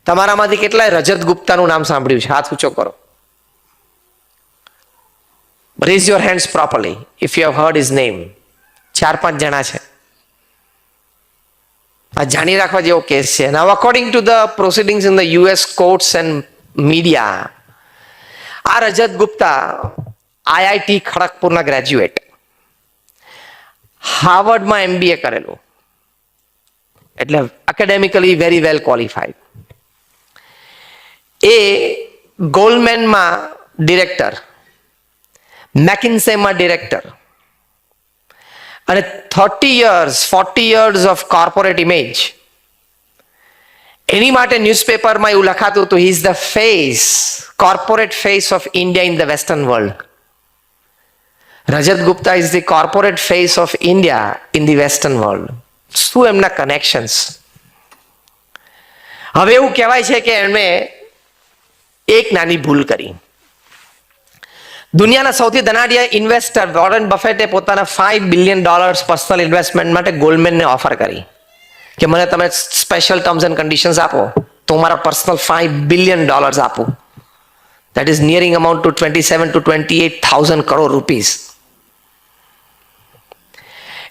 તમારામાંથી કેટલાય રજત ગુપ્તાનું નામ સાંભળ્યું છે? હાથ ઊંચો કરો. Raise your hands properly if you have heard his name. 4-5 જણા છે. આ જાણી રાખવા જેવો કેસ છે. Now according to the proceedings in the US courts and media, આ રજત ગુપ્તા આઈઆઈટી ખડગપુરના ગ્રેજ્યુએટ, હાર્વર્ડમાં MBA કરેલું, એટલે એકેડેમિકલી વેરી વેલ ક્વોલિફાઈડ. એ ગોલ્ડમેનમાં ડિરેક્ટર, મેકિન્સેમાં ડિરેક્ટર, અને 40 years ઓફ કોર્પોરેટ ઇમેજ. એની માટે ન્યૂઝપેપરમાં એવું લખાતું હતું, he is the face, corporate face of India in the western world. Rajat Gupta is the corporate face of India in the western world. શું એમના કનેક્શન્સ! હવે એવું કહેવાય છે કે એમણે એક નાની ભૂલ કરી. દુનિયાના સૌથી ધનાઢ્ય ઇન્વેસ્ટર વોરેન બફેટે પોતાના $5 billion પર્સનલ ઇન્વેસ્ટમેન્ટ માટે ગોલ્ડમેનને ઓફર કરી કે મને તમે સ્પેશિયલ ટર્મ્સ એન્ડ કન્ડિશન્સ આપો તો મારા પર્સનલ $5 billion આપું. That is nearing amount to 27,000 to 28,000 crore rupees.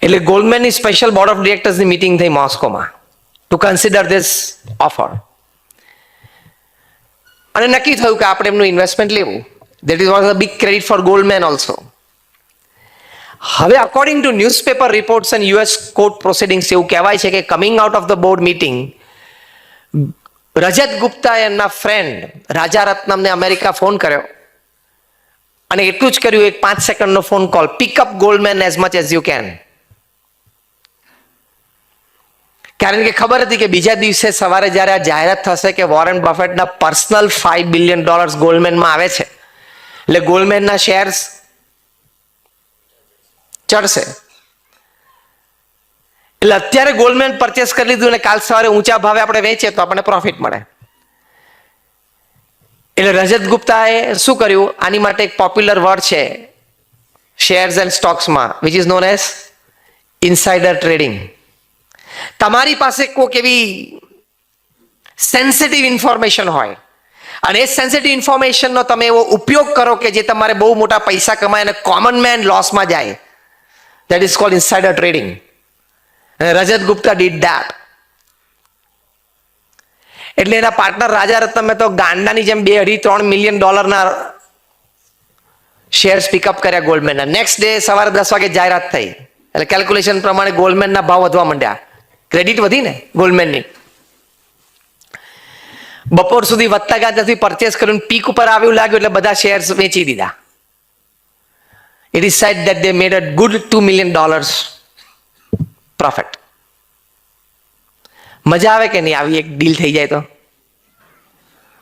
એટલે ગોલ્ડમેનની સ્પેશિયલ બોર્ડ ઓફ ડિરેક્ટર્સની મીટિંગ થઈ મોસ્કોમાં ટુ કન્સિડર ધીસ ઓફર, અને નક્કી થયું કે આપણે એમનું ઇન્વેસ્ટમેન્ટ લેવું. That was a big credit for Goldman also. હવે according to newspaper reports and US court proceedings એવું કહેવાય છે કે coming out of the board meeting, Rajat ગુપ્તાએ એમના ફ્રેન્ડ રાજા રત્નમને અમેરિકા ફોન કર્યો અને એટલું જ કર્યું, એક 5 સેકન્ડનો phone call, pick up Goldman as much as you can. કારણ કે ખબર હતી કે બીજા દિવસે સવારે જ્યારે આ જાહેરાત થશે કે વોરેન બફેટના પર્સનલ $5 billion ગોલ્ડમેનમાં આવે છે, એટલે ગોલ્ડમેનના શેર્સ ચડશે. એટલે અત્યારે ગોલ્ડમેન પરચેસ કરી લીધું અને કાલ સવારે ઊંચા ભાવે આપણે વેચીએ તો આપણને પ્રોફિટ મળે. એટલે રજત ગુપ્તાએ શું કર્યું, આની માટે એક પોપ્યુલર વર્ડ છે શેર્સ એન્ડ સ્ટોક્સમાં, which is known as insider trading. તમારી પાસે કોઈક એવી સેન્સિટિવ ઇન્ફોર્મેશન હોય અને એ સેન્સિટિવ ઇન્ફોર્મેશનનો તમે એવો ઉપયોગ કરો કે જે તમારે બહુ મોટા પૈસા કમાય અને કોમન મેન લોસમાં જાય, that is called insider trading. Rajat Gupta did that. એટલે એના પાર્ટનર રાજા રત્નમે તો ગાંડાની જેમ $2-3 million શેર્સ પિકઅપ કર્યા ગોલ્ડમેનના. નેક્સ્ટ ડે સવારે 10 વાગે જાહેરાત થઈ, એટલે કેલ્ક્યુલેશન પ્રમાણે ગોલ્ડમેનના ભાવ વધવા માંડ્યા. ક્રેડિટ વધી ને ગોલ્ડમેનની. બપોર સુધી વધતા ગયા, ત્યાંથી પરચેસ કર્યું, પીક ઉપર આવ્યું લાગ્યું એટલે બધા શેર્સ વેચી દીધા. It is said that they made a good $2 million profit. મજા આવે કે નહીં આવી એક ડીલ થઈ જાય તો?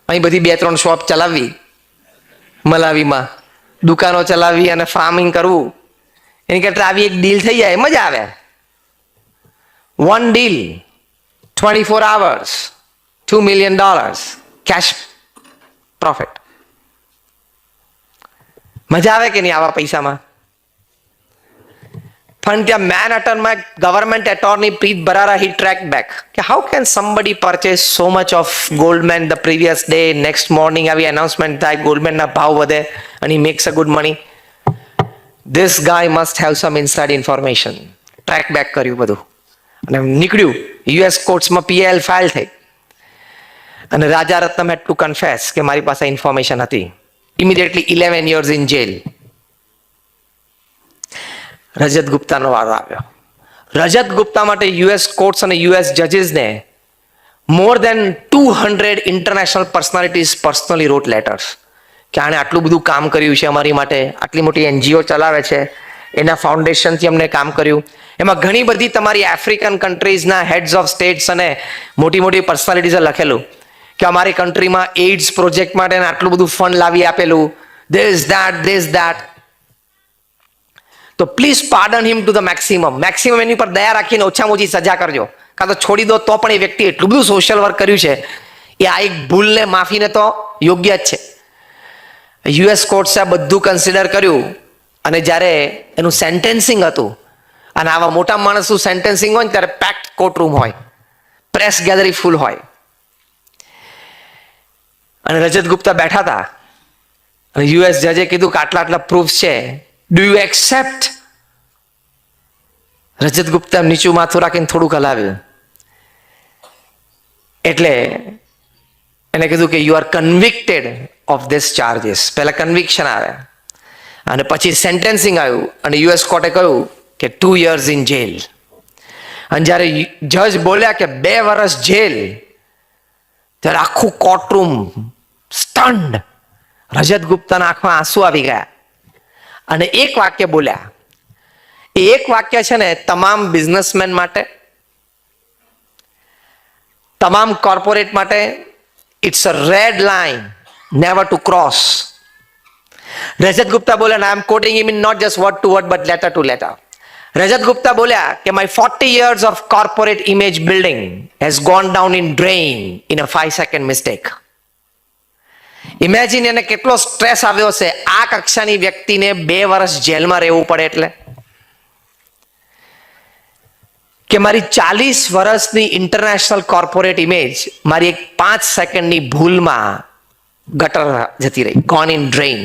અહીં બધી 2-3 શોપ ચલાવવી, મલાવીમાં દુકાનો ચલાવવી અને ફાર્મિંગ કરવું, એની કરતા આવી એક ડીલ થઈ જાય, મજા આવે. One deal, 24 hours, $2 million cash profit. મજા આવે કે નહીં આવા પૈસામાં? પણ ત્યાં મેનહટનમાં government attorney Preet Bharara he track back કે how can somebody purchase so much of Goldman the previous day, next morning આવી એનાઉન્સમેન્ટ થાય, ગોલ્ડમેનના ભાવ વધે અને he makes a good money. This guy must have some inside information. Track back કર્યું બધું અને નીકળ્યું, US કોર્ટ્સમાં PIL ફાઇલ થઈ અને રાજા રત્નમ હેડ ટુ કન્ફેસ કે મારી પાસે ઇન્ફોર્મેશન હતી. Immediately 11 years in jail. Rajat ગુપ્તાનો વારો આવ્યો. રજત ગુપ્તા માટે US કોર્ટ્સ અને US જજીસને more than 200 international personalities personally wrote letters કે આણે આટલું બધું કામ કર્યું છે અમારી માટે, આટલી મોટી NGO ચલાવે છે, એના ફાઉન્ડેશનથી અમને કામ કર્યું. એમાં ઘણી બધી તમારી આફ્રિકન કન્ટ્રીઝના હેડ્સ ઓફ સ્ટેટ્સ અને મોટી મોટી પર્સનાલિટીઝે લખેલું કે અમારી કન્ટ્રીમાં એઇડ્સ પ્રોજેક્ટ માટે આટલું બધું ફંડ લાવી આપેલું, ધીસ ધેટ. તો please pardon him to the maximum એની પર દયા રાખીને ઓછામાં ઓછી સજા કરજો, કાં તો છોડી દો તો પણ એ વ્યક્તિ એટલું બધું સોશિયલ વર્ક કર્યું છે એ આ એક ભૂલને માફીને તો યોગ્ય જ છે. US કોર્ટ્સે આ બધું કન્સિડર કર્યું અને જ્યારે એનું સેન્ટેન્સિંગ હતું, અને આવા મોટા માણસનું સેન્ટેન્સિંગ હોય ને ત્યારે પેક્ડ કોર્ટરૂમ હોય, પ્રેસ ગેધરિંગ ફૂલ હોય. અને રજત ગુપ્તા બેઠા હતા અને યુએસ જજે કીધું કે આટલા આટલા પ્રૂફ છે, ડુ યુ એક્સેપ્ટ? રજત ગુપ્તા નીચું માથું રાખીને થોડુંક હલાવ્યું, એટલે એને કીધું કે you are કન્વિક્ટેડ of this charges. પહેલા કન્વિક્શન આવે અને પછી સેન્ટેન્સિંગ આવ્યું અને યુએસ કોર્ટે કહ્યું કે 2 years ઇન જેલ. અને જ્યારે જજ બોલ્યા કે 2 વર્ષ જેલ, ત્યારે આખું કોર્ટરૂમ સ્ટન્ડ. રજત ગુપ્તાના આંખમાં આંસુ આવી ગયા અને એક વાક્ય બોલ્યા. એ એક વાક્ય છે ને તમામ બિઝનેસમેન માટે, તમામ કોર્પોરેટ માટે it's a red line never to cross. Rajat Gupta બોલ્યા, I am quoting him in not just word to word but letter to letter. Rajat Gupta બોલ્યા કે my 40 years of corporate image building has gone down in drain in a 5 second mistake. Imagine એને કેટલો stress આવ્યો છે આ કક્ષાની વ્યક્તિને 2 વર્ષ જેલમાં રહેવું પડે એટલે, કે મારી 40 વર્ષની ઇન્ટરનેશનલ કોર્પોરેટ ઇમેજ મારી એક 5 સેકન્ડની ભૂલમાં ગટર જતી રહી, ગોન ઇન ડ્રેઇન.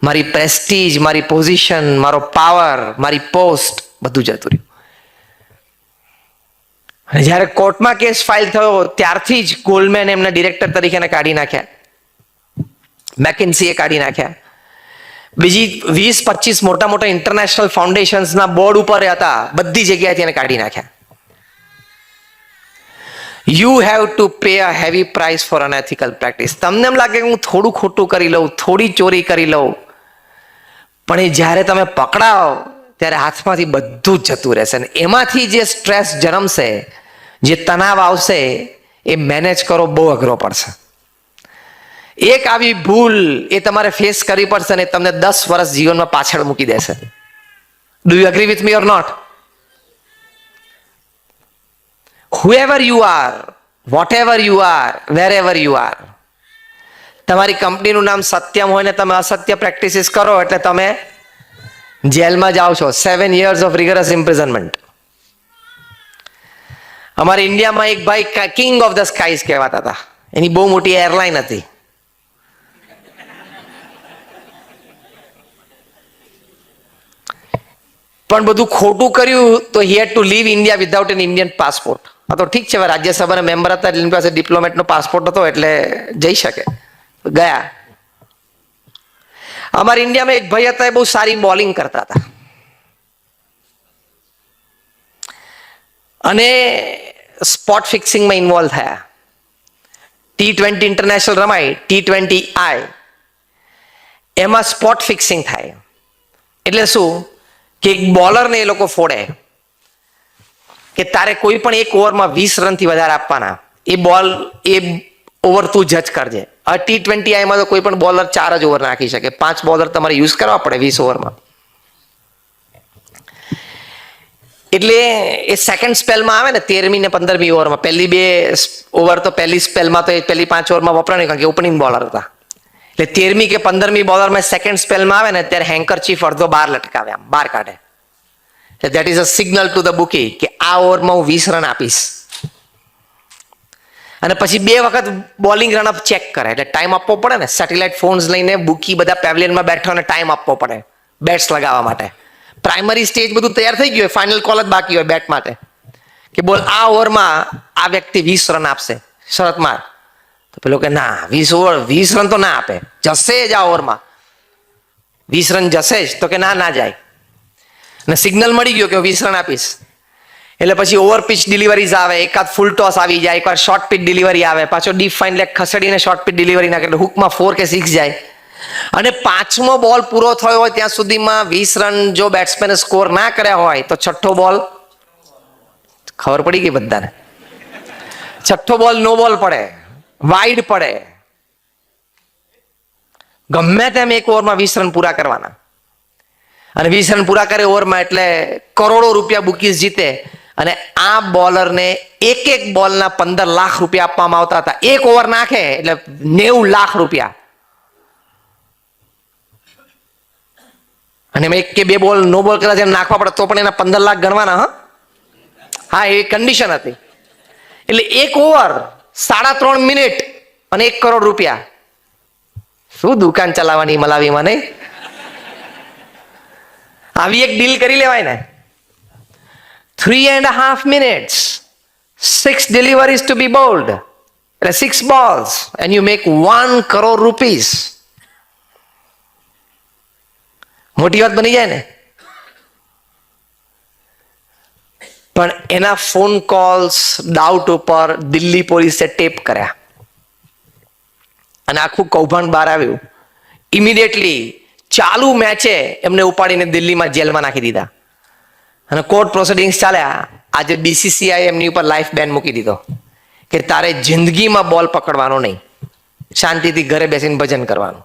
મારી પ્રેસ્ટીજ, મારી પોઝિશન, મારો પાવર, મારી પોસ્ટ બધું જતું રહ્યું. અને જ્યારે કોર્ટમાં કેસ ફાઇલ થયો ત્યારથી જ ગોલ્ડમેન એમના ડિરેક્ટર તરીકે કાઢી નાખ્યા, મેકિન્સીએ કાઢી નાખ્યા. બીજી 20-25 મોટા મોટા ઇન્ટરનેશનલ ફાઉન્ડેશન્સના બોર્ડ ઉપર હતા, બધી જગ્યાએથી એને કાઢી નાખ્યા. You have to pay a heavy price for unethical practice. તમને એમ લાગે કે હું થોડું ખોટું કરી લઉં, થોડી ચોરી કરી લઉં, પણ એ જ્યારે તમે પકડાઓ ત્યારે હાથમાંથી બધું જ જતું રહેશે. ને એમાંથી જે સ્ટ્રેસ જન્મશે, જે તણાવ આવશે, એ મેનેજ કરો બહુ અઘરો પડશે. એક આવી ભૂલ એ તમારે ફેસ કરવી પડશે ને તમને 10 વર્ષ જીવનમાં પાછળ મૂકી દેશે. Do you agree with me or not? whoever you are, whatever you are, wherever you are, તમારી કંપનીનું નામ સત્યમ હોય ને તમે અસત્ય પ્રેક્ટિસિસ કરો એટલે તમે જેલમાં જાઓ છો. 7 years ઓફ રિગરસ ઇમ્પ્રિઝનમેન્ટ. અમારા ઇન્ડિયામાં એક ભાઈ કિંગ ઓફ ધ સ્કાઈઝ કહેવાતા હતા, એની બહુ મોટી એરલાઇન હતી. પણ બધું ખોટું કર્યું તો he had to leave India without an Indian passport. આ તો ઠીક છે, રાજ્યસભાના મેમ્બર હતા એટલે એની પાસે ડિપ્લોમેટનો પાસપોર્ટ હતો એટલે જઈ શકે, ગયા. અમારા ઇન્ડિયામાં એક ભાઈ હતા, એ બહુ સારી બોલિંગ કરતા હતા અને સ્પોટ ફિક્સિંગમાં ઇન્વોલ્વ થયા. T20 ઇન્ટરનેશનલ રમાય, T20I, એમાં સ્પોટ ફિક્સિંગ થાય. એટલે શું કે એક બોલરને એ લોકો ફોડે કે તારે કોઈ પણ એક ઓવરમાં 20 રનથી વધારે આપવાના, એ બોલ એ ઓવર તું જજ કરજે. આ T20I તો કોઈ પણ બોલર 4 જ ઓવર નાખી શકે, 5 બોલર તમારે યુઝ કરવા પડે 20 ઓવરમાં. એટલે એ સેકન્ડ સ્પેલમાં આવે ને 13મી ને 15મી ઓવરમાં, પહેલી 2 ઓવર તો પહેલી સ્પેલમાં તો એ પહેલી 5 ઓવરમાં વપરાય કારણ કે ઓપનિંગ બોલર હતા. એટલે 13મી કે 15મી બોલરમાં સેકન્ડ સ્પેલમાં આવે ને ત્યારે હેન્કરચીફ અડધો બહાર લટકાવે, આમ બહાર કાઢે. That is a signal to the bookie કે આ ઓવરમાં હું 20 રન આપીશ. અને પછી 2 વખત બોલિંગ રનઅપ ચેક કરે એટલે ટાઈમ આપવો પડે ને. સેટેલાઇટ ફોન્સ લઈને બુકી બધા પેવેલિયનમાં બેઠો અને ટાઈમ આપવો પડે બેટ્સ લગાવવા માટે. પ્રાઇમરી સ્ટેજ બધું તૈયાર થઈ ગયું હોય, ફાઇનલ કોલ જ બાકી હોય બેટ માટે કે બોલ આ ઓવરમાં આ વ્યક્તિ 20 રન આપશે, શરત માર. તો પેલો કે ના, 20 રન તો ના આપે, જશે જ આ ઓવરમાં 20 રન જશે જ. તો કે ના જાય. અને સિગ્નલ મળી ગયો કે 20 રન આપીશ. એટલે પછી ઓવર પિચ ડિલિવરીઝ આવે, એકાદ ફૂલ ટોસ આવી જાય, એકવાર શોર્ટ પિચ ડિલિવરી આવે, પાછો ડીપ ફાઇન લેગ ખસેડીને શોર્ટ પિચ ડિલિવરી નાખે એટલે હુકમાં 4 કે 6 જાય. અને 5મો બોલ પૂરો થયો હોય ત્યાં સુધીમાં 20 રન જો બેટ્સમેને સ્કોર ના કર્યા હોય તો 6ઠ્ઠો બોલ, ખબર પડી ગઈ બધાને, 6ઠ્ઠો બોલ નો બોલ પડે, વાઇડ પડે. ગમે તેમ એક ઓવરમાં 20 રન પૂરા કરવાના. અને 20 રન પૂરા કરે ઓવરમાં એટલે કરોડો રૂપિયા બુકીઝ જીતે. અને આ બોલરને એક બોલના 15 લાખ રૂપિયા આપવામાં આવતા હતા. એક ઓવર નાખે એટલે 90 લાખ રૂપિયા. અને એક કે 2 બોલ નો બોલ કદાચ નાખવા પડે તો પણ એના 15 લાખ ગણવાના. હા, એ કન્ડિશન હતી. એટલે એક ઓવર 3.5 મિનિટ અને 1 કરોડ રૂપિયા. શું દુકાન ચલાવવાની મલાવીમાં નહીં? આવી એક ડીલ કરી લેવાય ને. 3.5 minutes, 6 deliveries to be bowled, એટલે 6 balls and you make 1 crore rupees. મોટી વાત બની જાય ને. પણ એના ફોન કોલ્સ ડાઉટ ઉપર દિલ્હી પોલીસે ટેપ કર્યા અને આખું કૌભાંડ બહાર આવ્યું. ઇમિડિયેટલી ચાલુ મેચે એમને ઉપાડીને દિલ્હીમાં જેલમાં નાખી દીધા અને કોર્ટ પ્રોસિડિંગ્સ ચાલ્યા. આજે બીસીસીઆઈ એમની ઉપર લાઈફ બેન મૂકી દીધો કે તારે જિંદગીમાં બોલ પકડવાનો નહીં, શાંતિથી ઘરે બેસીને ભજન કરવાનું.